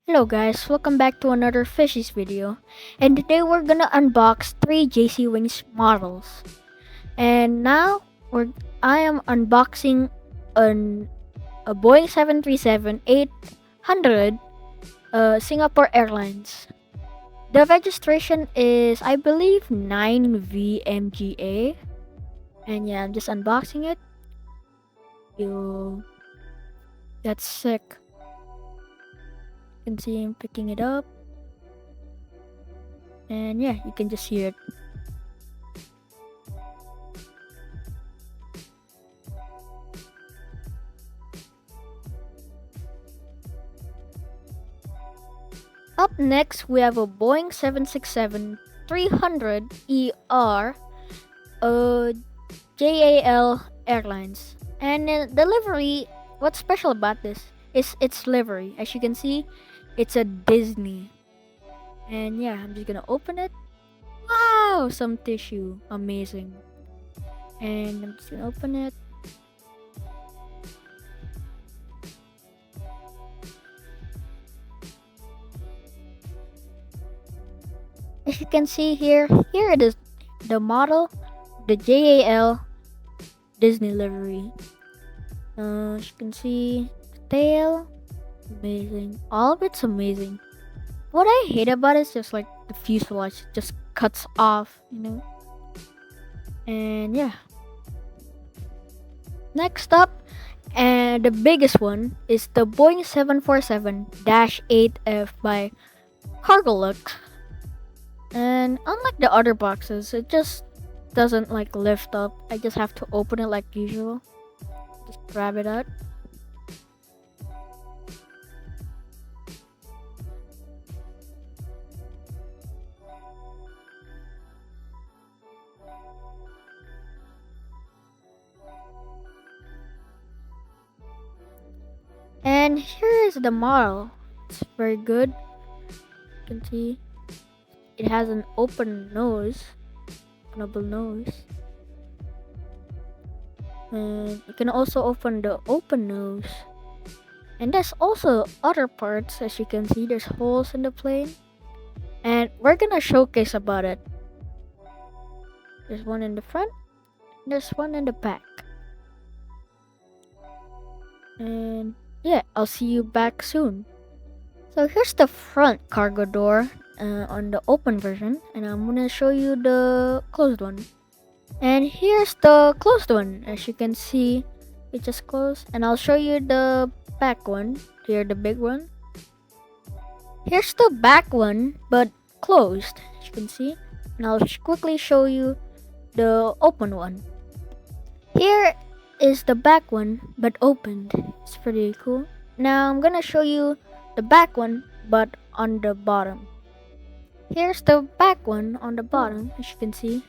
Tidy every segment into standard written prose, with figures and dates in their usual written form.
Hello guys, welcome back to another Fishiez video. And today we're gonna unbox 3 JC Wings models. And now I am unboxing a Boeing 737-800 Singapore Airlines. The registration is I believe 9VMGA. And yeah, I'm just unboxing it. Yo, that's sick. You can see him picking it up. And yeah, you can just hear it. Up next, we have a Boeing 767-300ER JAL Airlines. And the livery, what's special about this is its livery. As you can see, it's a Disney. And yeah, I'm just gonna open it. Wow, some tissue. Amazing. And I'm just gonna open it. As you can see here it is, the model, the JAL Disney livery. As you can see, the tail, amazing. All of it's amazing. What I hate about it is just like the fuselage just cuts off. And yeah. Next up, and the biggest one is the Boeing 747-8F by Cargolux. And unlike the other boxes, it just doesn't like lift up. I just have to open it like usual. Just grab it out. And here is the model. It's very good. You can see it has an openable nose. And you can also open the open nose. And there's also other parts. As you can see, there's holes in the plane. And we're gonna showcase about it. There's one in the front. There's one in the back. And yeah, I'll see you back soon. So here's the front cargo door on the open version, and I'm gonna show you the closed one. And here's the closed one. As you can see, it just closed. And I'll show you the back one. Here, the big one. Here's the back one, but closed. As you can see. And I'll quickly show you the open one. Here is the back one, but opened. It's pretty cool. Now I'm gonna show you the back one, but on the bottom. Here's the back one on the bottom, as you can see.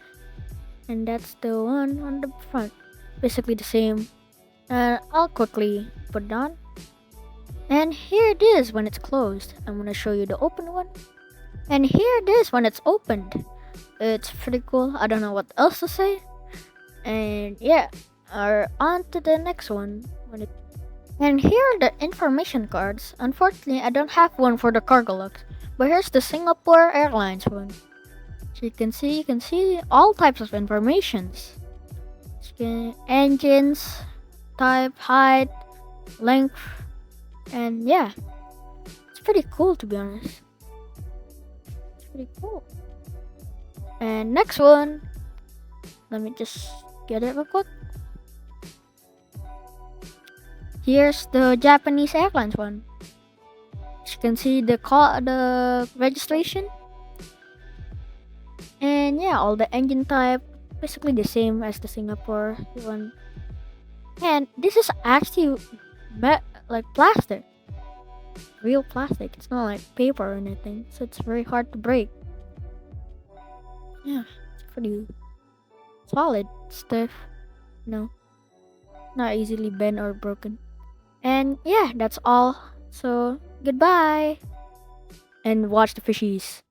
And that's the one on the front. Basically the same. And I'll quickly put it on. And here it is when it's closed. I'm gonna show you the open one. And here it is when it's opened. It's pretty cool. I don't know what else to say. And yeah, on to the next one. And here are the information cards. Unfortunately, I don't have one for the Cargolux, but here's the Singapore Airlines one. So you can see all types of informations. Engines, type, height, length, and yeah, it's pretty cool to be honest. It's pretty cool. And next one, let me just get it real quick. Here's the Japanese Airlines one. As you can see the registration. And yeah, all the engine type, basically the same as the Singapore one. And this is actually like plastic. Real plastic. It's not like paper or anything. So it's very hard to break. Yeah, it's pretty solid, stiff. No, not easily bent or broken. And yeah, that's all. So goodbye. And watch the fishies.